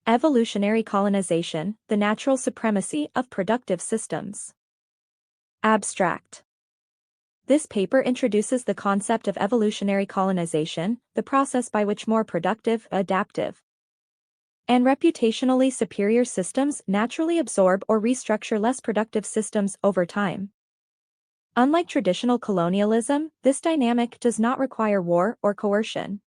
Evolutionary colonization, the natural supremacy of productive systems. Abstract. This paper introduces the concept of evolutionary colonization, the process by which more productive, adaptive, and reputationally superior systems naturally absorb or restructure less productive systems over time. Unlike traditional colonialism, this dynamic does not require war or coercion.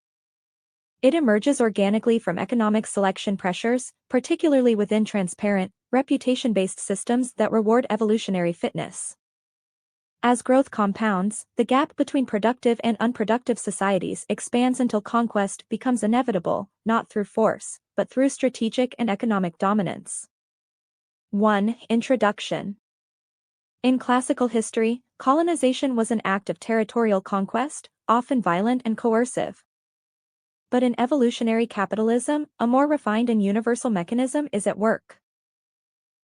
It emerges organically from economic selection pressures, particularly within transparent, reputation-based systems that reward evolutionary fitness. As growth compounds, the gap between productive and unproductive societies expands until conquest becomes inevitable, not through force, but through strategic and economic dominance. 1. Introduction. In classical history, colonization was an act of territorial conquest, often violent and coercive. But in evolutionary capitalism, a more refined and universal mechanism is at work.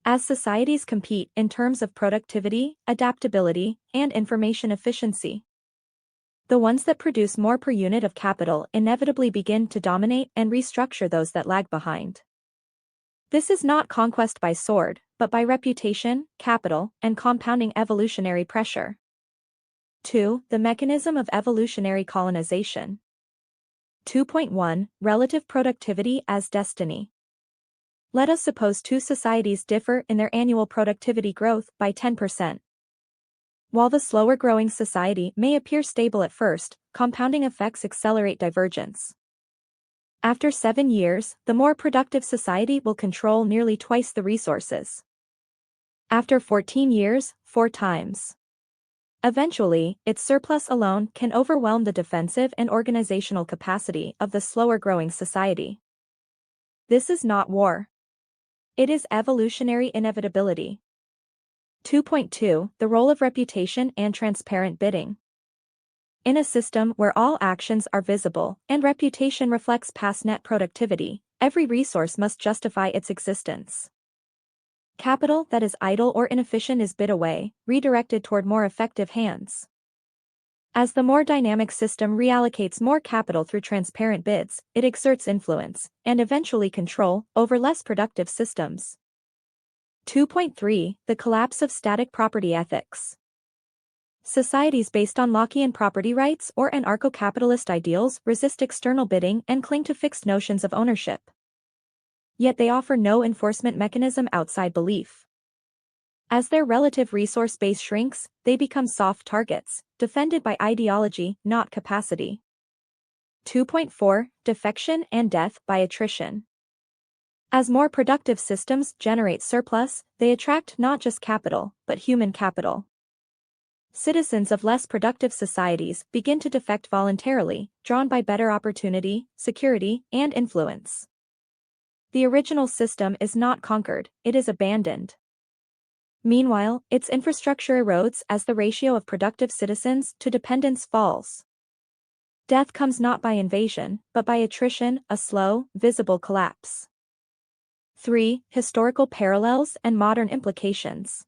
As societies compete in terms of productivity, adaptability, and information efficiency, the ones that produce more per unit of capital inevitably begin to dominate and restructure those that lag behind. This is not conquest by sword, but by reputation, capital, and compounding evolutionary pressure. 2. The mechanism of evolutionary colonization. 2.1 Relative productivity as destiny. Let us suppose two societies differ in their annual productivity growth by 10%. While the slower-growing society may appear stable at first, compounding effects accelerate divergence. After 7 years, the more productive society will control nearly twice the resources. After 14 years, 4 times. Eventually, its surplus alone can overwhelm the defensive and organizational capacity of the slower-growing society. This is not war. It is evolutionary inevitability. 2.2 The role of reputation and transparent bidding. In a system where all actions are visible and reputation reflects past net productivity, every resource must justify its existence. Capital that is idle or inefficient is bid away, redirected toward more effective hands. As the more dynamic system reallocates more capital through transparent bids, it exerts influence, and eventually control, over less productive systems. 2.3 The collapse of static property ethics. Societies based on Lockean property rights or anarcho-capitalist ideals resist external bidding and cling to fixed notions of ownership. Yet they offer no enforcement mechanism outside belief. As their relative resource base shrinks, they become soft targets, defended by ideology, not capacity. 2.4 Defection and death by attrition. As more productive systems generate surplus, they attract not just capital, but human capital. Citizens of less productive societies begin to defect voluntarily, drawn by better opportunity, security, and influence. The original system is not conquered, it is abandoned. Meanwhile, its infrastructure erodes as the ratio of productive citizens to dependents falls. Death comes not by invasion, but by attrition, a slow, visible collapse. 3. Historical parallels and modern implications.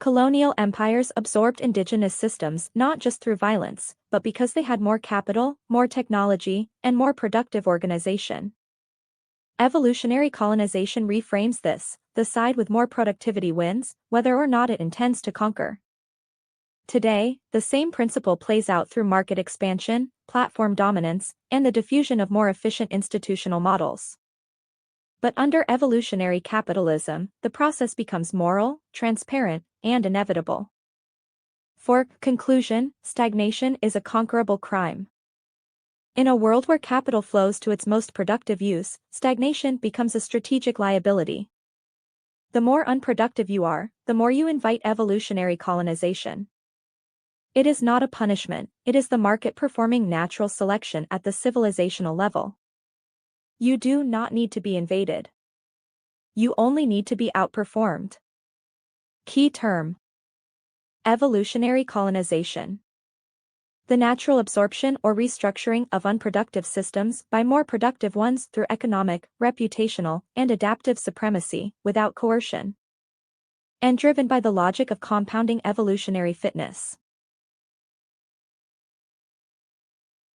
Colonial empires absorbed indigenous systems not just through violence, but because they had more capital, more technology, and more productive organization. Evolutionary colonization reframes this: the side with more productivity wins, whether or not it intends to conquer. Today, the same principle plays out through market expansion, platform dominance, and the diffusion of more efficient institutional models. But under evolutionary capitalism, the process becomes moral, transparent, and inevitable. For conclusion, stagnation is a conquerable crime. In a world where capital flows to its most productive use, stagnation becomes a strategic liability. The more unproductive you are, the more you invite evolutionary colonization. It is not a punishment, it is the market performing natural selection at the civilizational level. You do not need to be invaded. You only need to be outperformed. Key term: evolutionary colonization. The natural absorption or restructuring of unproductive systems by more productive ones through economic, reputational, and adaptive supremacy, without coercion. And driven by the logic of compounding evolutionary fitness.